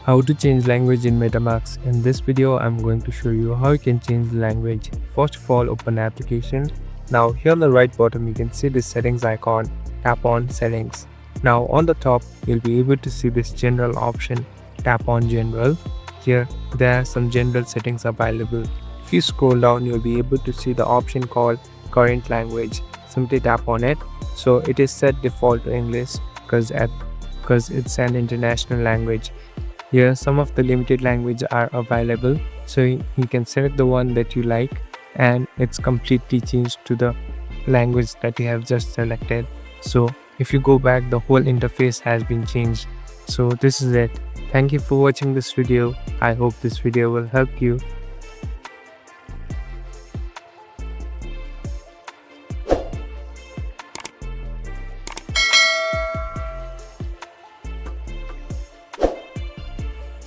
How to change language in MetaMask. In this video, I'm going to show you how you can change the language. First of all, open application. Now here on the right bottom, you can see this settings icon. Tap on settings. Now on the top, you'll be able to see this general option. Tap on general. Here, there are some general settings available. If you scroll down, you'll be able to see the option called current language. Simply tap on it. So it is set default to English because it's an international language. Here some of the limited languages are available, so you can select the one that you like and it's completely changed to the language that you have just selected. So if you go back, the whole interface has been changed. So this is it. Thank you for watching this video. I hope this video will help you.